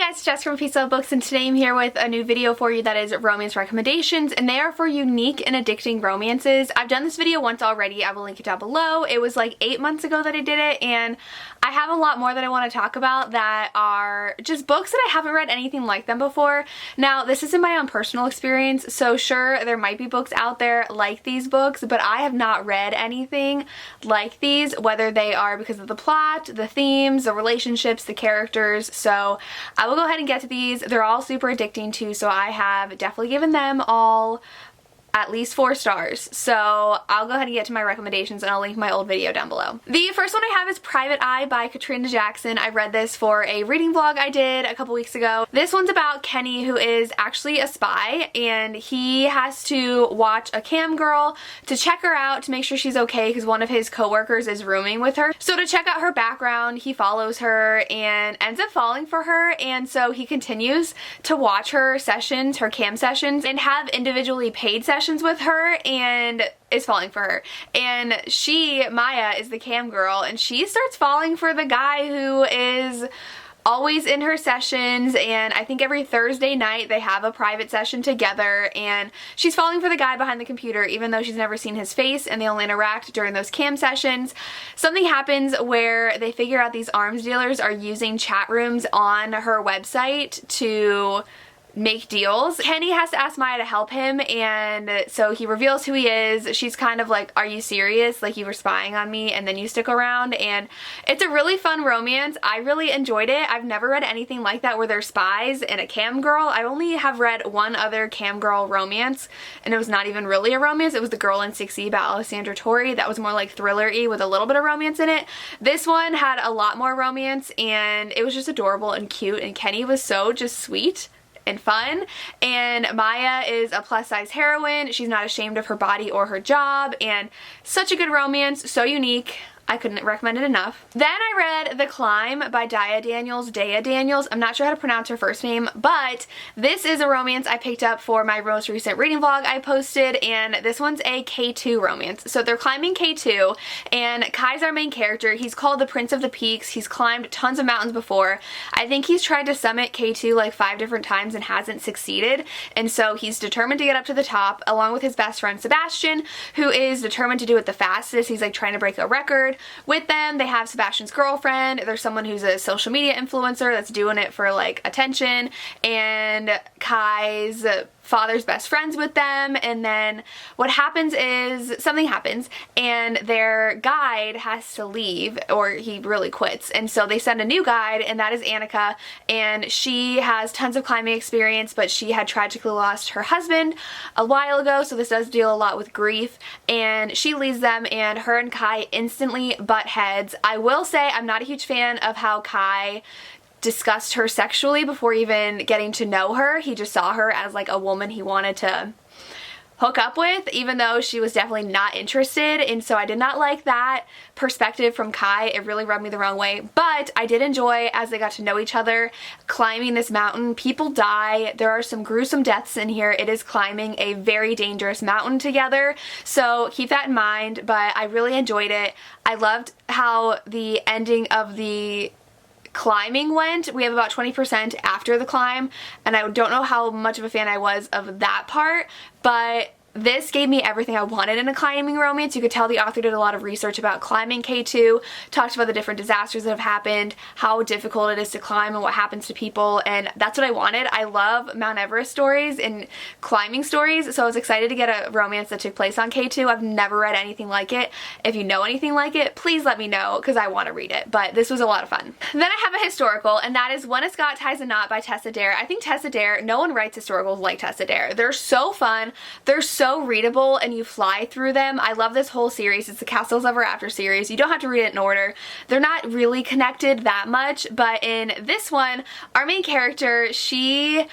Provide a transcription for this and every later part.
guys, it's Jess from Peace Love Books, and today I'm here with a new video for you that is romance recommendations, and they are for unique and addicting romances. I've done this video once already. I will link it down below. It was like 8 months ago that I did it, and I have a lot more that I want to talk about that are just books that I haven't read anything like them before. Now, this isn't my own personal experience, so sure, there might be books out there like these books, but I have not read anything like these, whether they are because of the plot, the themes, the relationships, the characters. So I will go ahead and get to these. They're all super addicting too, so I have definitely given them all at least 4 stars. So I'll go ahead and get to my recommendations, and I'll link my old video down below. The first one I have is Private Eye by Katrina Jackson. I read this for a reading vlog I did a couple weeks ago. This one's about Kenny, who is actually a spy, and he has to watch a cam girl to check her out to make sure she's okay because one of his coworkers is rooming with her. So to check out her background, he follows her and ends up falling for her, and so he continues to watch her sessions, her cam sessions, and have individually paid sessions with her, and is falling for her. And she, Maya, is the cam girl, and she starts falling for the guy who is always in her sessions, and I think every Thursday night they have a private session together, and she's falling for the guy behind the computer even though she's never seen his face, and they only interact during those cam sessions. Something happens where they figure out these arms dealers are using chat rooms on her website to make deals. Kenny has to ask Maya to help him, and so he reveals who he is. She's kind of like, are you serious? Like, you were spying on me and then you stick around? And it's a really fun romance. I really enjoyed it. I've never read anything like that where there's spies and a cam girl. I only have read one other cam girl romance, and it was not even really a romance. It was The Girl in 6E by Alessandra Torrey. That was more like thriller-y with a little bit of romance in it. This one had a lot more romance, and it was just adorable and cute, and Kenny was so just sweet and fun, and Maya is a plus-size heroine. She's not ashamed of her body or her job, and such a good romance, so unique. I couldn't recommend it enough. Then I read The Climb by Daya Daniels. I'm not sure how to pronounce her first name, but this is a romance I picked up for my most recent reading vlog I posted, and this one's a K2 romance. So they're climbing K2, and Kai's our main character. He's called the Prince of the Peaks. He's climbed tons of mountains before. I think he's tried to summit K2 like 5 different times and hasn't succeeded, and so he's determined to get up to the top along with his best friend Sebastian, who is determined to do it the fastest. He's like trying to break a record. With them, they have Sebastian's girlfriend. There's someone who's a social media influencer that's doing it for like attention, and Kai's father's best friends with them. And then what happens is something happens, and their guide has to leave, or he really quits, and so they send a new guide, and that is Annika, and she has tons of climbing experience, but she had tragically lost her husband a while ago, so this does deal a lot with grief, and she leaves them, and her and Kai instantly butt heads. I will say I'm not a huge fan of how Kai discussed her sexually before even getting to know her. He just saw her as like a woman he wanted to hook up with, even though she was definitely not interested, and so I did not like that perspective from Kai. It really rubbed me the wrong way, but I did enjoy as they got to know each other climbing this mountain. People die. There are some gruesome deaths in here. It is climbing a very dangerous mountain together, so keep that in mind, but I really enjoyed it. I loved how the ending of the climbing went. We have about 20% after the climb, and I don't know how much of a fan I was of that part, but this gave me everything I wanted in a climbing romance. You could tell the author did a lot of research about climbing K2, talked about the different disasters that have happened, how difficult it is to climb and what happens to people, and that's what I wanted. I love Mount Everest stories and climbing stories, so I was excited to get a romance that took place on K2. I've never read anything like it. If you know anything like it, please let me know because I want to read it, but this was a lot of fun. Then I have a historical, and that is When a Scot Ties a Knot by Tessa Dare. I think Tessa Dare, no one writes historicals like Tessa Dare. They're so fun. They're so readable, and you fly through them. I love this whole series. It's the Castles Ever After series. You don't have to read it in order. They're not really connected that much, but in this one, our main character, she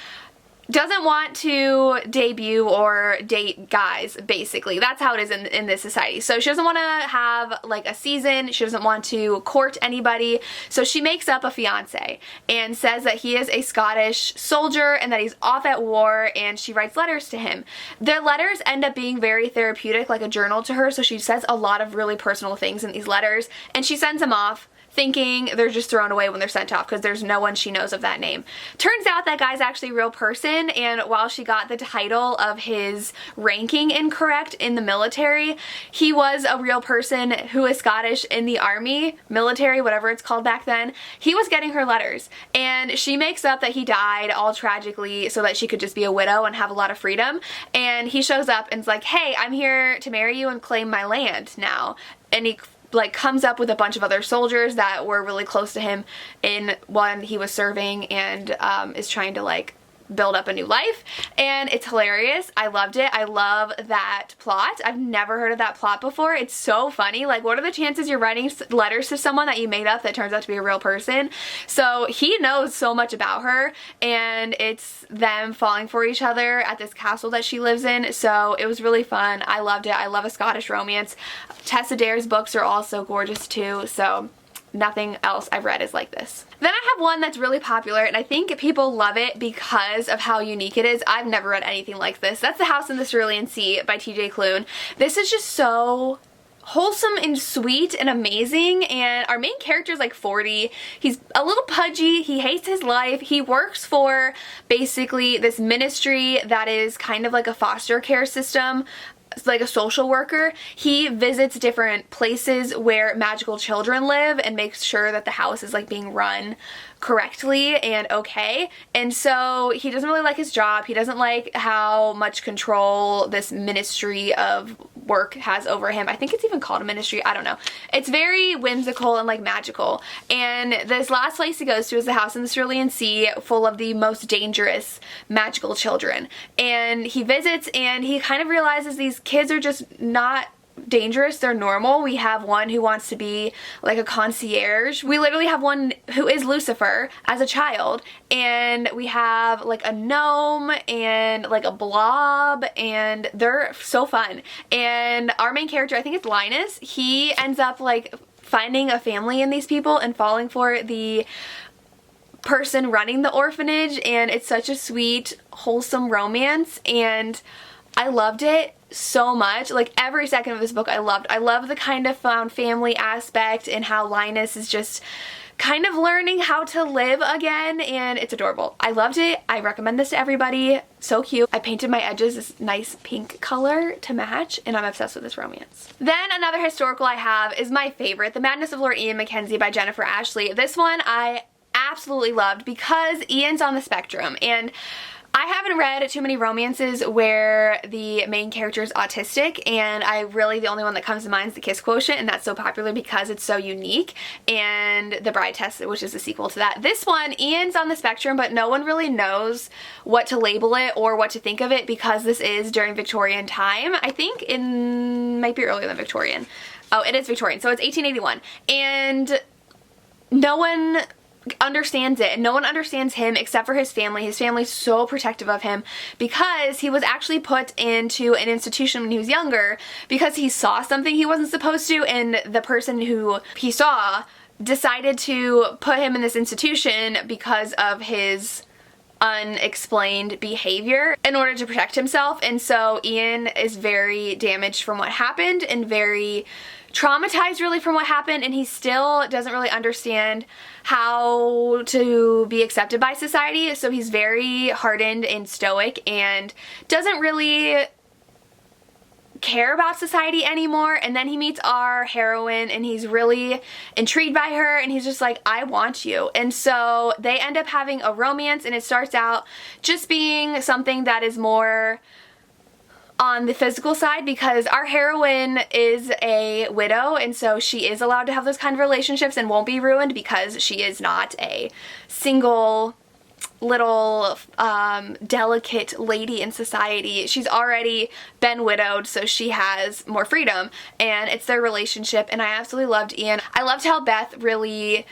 doesn't want to debut or date guys, basically. That's how it is in this society. So she doesn't want to have like a season. She doesn't want to court anybody. So she makes up a fiance and says that he is a Scottish soldier and that he's off at war, and she writes letters to him. Their letters end up being very therapeutic, like a journal to her, so she says a lot of really personal things in these letters, and she sends him off thinking they're just thrown away when they're sent off because there's no one she knows of that name. Turns out that guy's actually a real person, and while she got the title of his ranking incorrect in the military, he was a real person who is Scottish in the army, military, whatever it's called back then. He was getting her letters, and she makes up that he died all tragically so that she could just be a widow and have a lot of freedom. And he shows up and is like, hey, I'm here to marry you and claim my land now. And he like comes up with a bunch of other soldiers that were really close to him in when he was serving, and is trying to like build up a new life, and it's hilarious. I loved it. I love that plot. I've never heard of that plot before. It's so funny. Like, what are the chances you're writing letters to someone that you made up that turns out to be a real person? So he knows so much about her, and it's them falling for each other at this castle that she lives in. So it was really fun. I loved it. I love a Scottish romance. Tessa Dare's books are also gorgeous too, so nothing else I've read is like this. Then I have one that's really popular, and I think people love it because of how unique it is. I've never read anything like this. That's The House in the Cerulean Sea by TJ Klune. This is just so wholesome and sweet and amazing, and our main character is like 40. He's a little pudgy. He hates his life. He works for basically this ministry that is kind of like a foster care system, like a social worker. He visits different places where magical children live and makes sure that the house is like being run correctly and okay. And so he doesn't really like his job. He doesn't like how much control this ministry of work has over him. I think it's even called a ministry. I don't know. It's very whimsical and like magical. And this last place he goes to is the house in the Cerulean Sea, full of the most dangerous magical children. And he visits, and he kind of realizes these kids are just not dangerous. They're normal. We have one who wants to be like a concierge. We literally have one who is Lucifer as a child, and we have like a gnome and like a blob, and they're so fun. And our main character, I think it's Linus, he ends up like finding a family in these people and falling for the person running the orphanage, and it's such a sweet, wholesome romance, and I loved it so much. Like, every second of this book I loved. I love the kind of found family aspect and how Linus is just kind of learning how to live again, and it's adorable. I loved it. I recommend this to everybody. So cute. I painted my edges this nice pink color to match, and I'm obsessed with this romance. Then another historical I have is my favorite, The Madness of Lord Ian McKenzie by Jennifer Ashley. This one I absolutely loved because Ian's on the spectrum, and I haven't read too many romances where the main character is autistic, and the only one that comes to mind is The Kiss Quotient, and that's so popular because it's so unique, and The Bride Test, which is the sequel to that. This one, Ian's on the spectrum, but no one really knows what to label it or what to think of it because this is during Victorian time. I think it might be earlier than Victorian. Oh, it is Victorian, so it's 1881, and no one understands it, and no one understands him except for his family. His family's so protective of him because he was actually put into an institution when he was younger because he saw something he wasn't supposed to, and the person who he saw decided to put him in this institution because of his unexplained behavior in order to protect himself. And so Ian is very damaged from what happened and very traumatized really from what happened, and he still doesn't really understand how to be accepted by society, so he's very hardened and stoic and doesn't really care about society anymore. And then he meets our heroine, and he's really intrigued by her, and he's just like, I want you. And so they end up having a romance, and it starts out just being something that is more on the physical side because our heroine is a widow, and so she is allowed to have those kind of relationships and won't be ruined because she is not a single little delicate lady in society. She's already been widowed, so she has more freedom, and it's their relationship. And I absolutely loved Ian. I loved how Beth really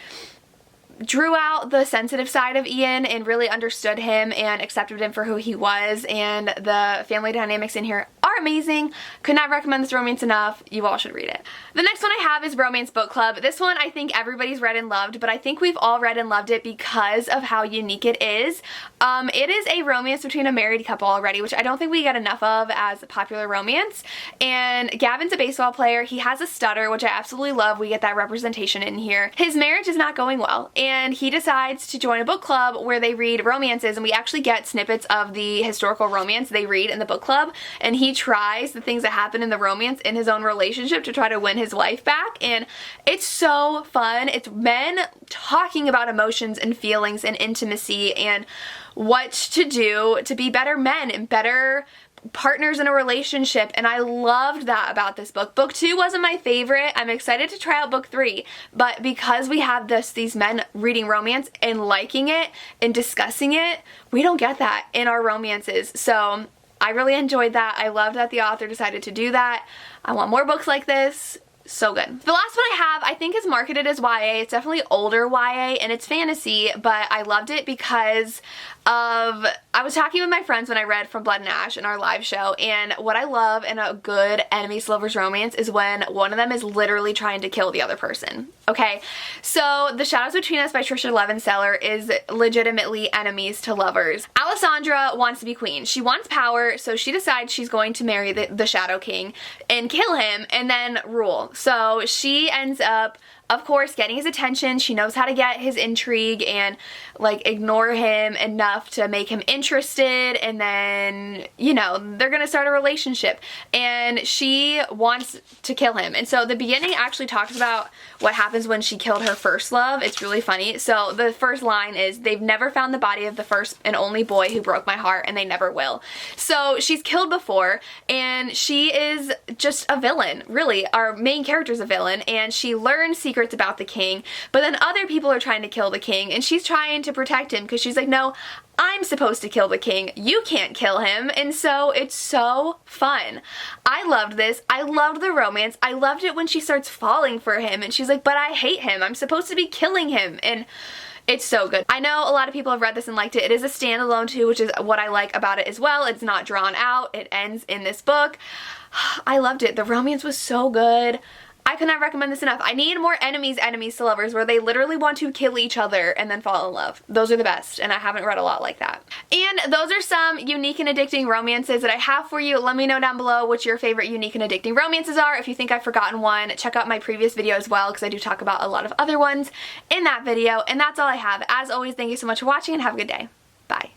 drew out the sensitive side of Ian and really understood him and accepted him for who he was, and the family dynamics in here are amazing. Could not recommend this romance enough. You all should read it. The next one I have is Romance Book Club. This one I think everybody's read and loved, but I think we've all read and loved it because of how unique it is. It is a romance between a married couple already, which I don't think we get enough of as a popular romance. And Gavin's a baseball player. He has a stutter, which I absolutely love. We get that representation in here. His marriage is not going well, and he decides to join a book club where they read romances, and we actually get snippets of the historical romance they read in the book club, and he tries the things that happen in the romance in his own relationship to try to win his wife back, and it's so fun. It's men talking about emotions and feelings and intimacy and what to do to be better men and better partners in a relationship, and I loved that about this book. Book 2 wasn't my favorite. I'm excited to try out book 3, but because we have these men reading romance and liking it and discussing it, we don't get that in our romances. So I really enjoyed that. I loved that the author decided to do that. I want more books like this. So good. The last one I have, I think is marketed as YA. It's definitely older YA and it's fantasy, but I loved it because I was talking with my friends when I read From Blood and Ash in our live show, and what I love in a good enemies to lovers romance is when one of them is literally trying to kill the other person. Okay, so The Shadows Between Us by Trisha Levenseller is legitimately enemies to lovers. Alessandra wants to be queen. She wants power, so she decides she's going to marry the Shadow King and kill him and then rule. So she ends up, of course, getting his attention. She knows how to get his intrigue and like ignore him enough to make him interested, and then, you know, they're gonna start a relationship, and she wants to kill him. And so the beginning actually talks about what happens when she killed her first love. It's really funny. So the first line is, "They've never found the body of the first and only boy who broke my heart, and they never will." So she's killed before, and she is just a villain, really. Our main character's a villain, and she learns secrets about the king, but then other people are trying to kill the king, and she's trying to protect him because she's like, no, I'm supposed to kill the king. You can't kill him. And so it's so fun. I loved this. I loved the romance. I loved it when she starts falling for him and she's like, but I hate him. I'm supposed to be killing him. And it's so good. I know a lot of people have read this and liked it. It is a standalone too, which is what I like about it as well. It's not drawn out. It ends in this book. I loved it. The romance was so good. I could not recommend this enough. I need more enemies to lovers where they literally want to kill each other and then fall in love. Those are the best, and I haven't read a lot like that. And those are some unique and addicting romances that I have for you. Let me know down below what your favorite unique and addicting romances are. If you think I've forgotten one, check out my previous video as well, because I do talk about a lot of other ones in that video. And that's all I have. As always, thank you so much for watching and have a good day. Bye.